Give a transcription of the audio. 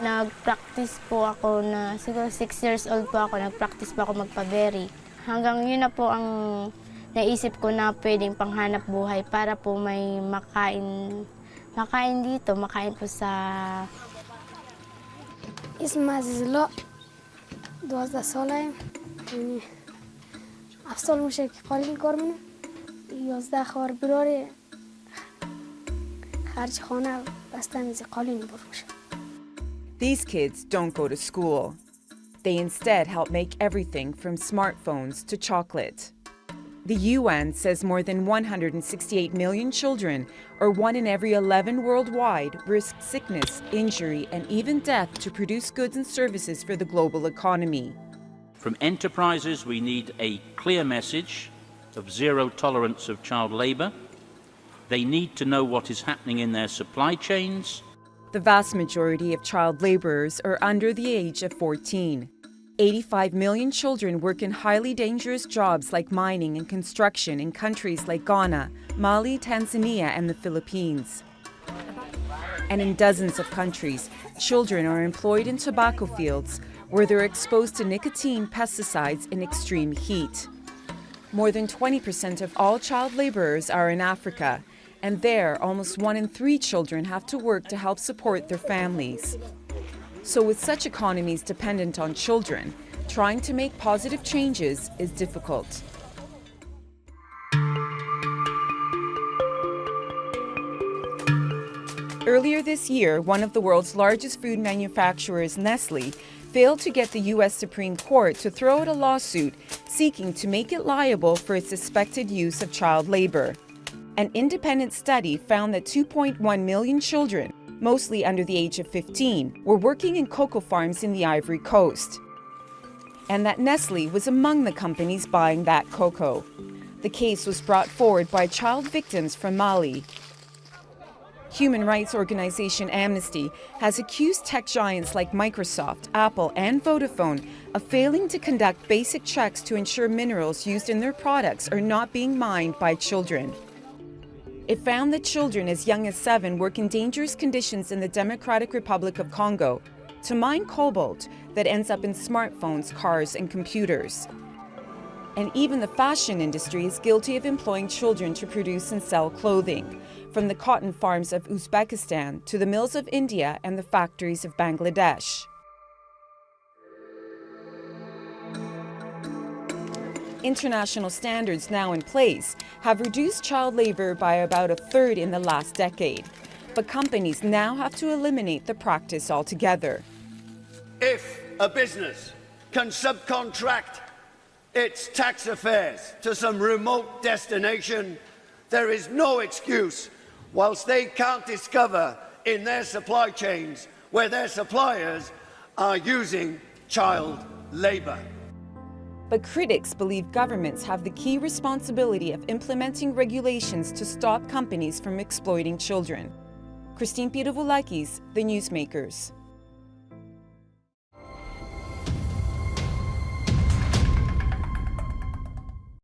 Nag-practice po ako na siguro 6 years old po ako, nag-practice po ako magpa-berry. Hanggang yun na po ang naisip ko na pwedeng panghanap buhay para po may makain dito, makain po sa... اسمها زلزال 12 ساله یعنی افصال میشه که قالین کار منه 11 خوار براره خرج خانه بسته میزی قالین بروشه. These kids don't go to school. They instead help make everything from smartphones to chocolate. The UN says more than 168 million children, or 1 in every 11 worldwide, risk sickness, injury, and even death to produce goods and services for the global economy. From enterprises, we need a clear message of zero tolerance of child labour. They need to know what is happening in their supply chains. The vast majority of child laborers are under the age of 14. 85 million children work in highly dangerous jobs like mining and construction in countries like Ghana, Mali, Tanzania, and the Philippines. And in dozens of countries, children are employed in tobacco fields where they're exposed to nicotine pesticides in extreme heat. More than 20% of all child laborers are in Africa, and there, almost 1 in 3 children have to work to help support their families. So with such economies dependent on children, trying to make positive changes is difficult. Earlier this year, one of the world's largest food manufacturers, Nestle, failed to get the U.S. Supreme Court to throw out a lawsuit seeking to make it liable for its suspected use of child labor. An independent study found that 2.1 million children, mostly under the age of 15, were working in cocoa farms in the Ivory Coast, and that Nestle was among the companies buying that cocoa. The case was brought forward by child victims from Mali. Human rights organization Amnesty has accused tech giants like Microsoft, Apple, and Vodafone of failing to conduct basic checks to ensure minerals used in their products are not being mined by children. It found that children as young as 7 work in dangerous conditions in the Democratic Republic of Congo to mine cobalt that ends up in smartphones, cars, and computers. And even the fashion industry is guilty of employing children to produce and sell clothing, from the cotton farms of Uzbekistan to the mills of India and the factories of Bangladesh. International standards now in place have reduced child labor by about a third in the last decade. But companies now have to eliminate the practice altogether. If a business can subcontract its tax affairs to some remote destination, there is no excuse whilst they can't discover in their supply chains where their suppliers are using child labor. But critics believe governments have the key responsibility of implementing regulations to stop companies from exploiting children. Pirovilakis, The Newsmakers.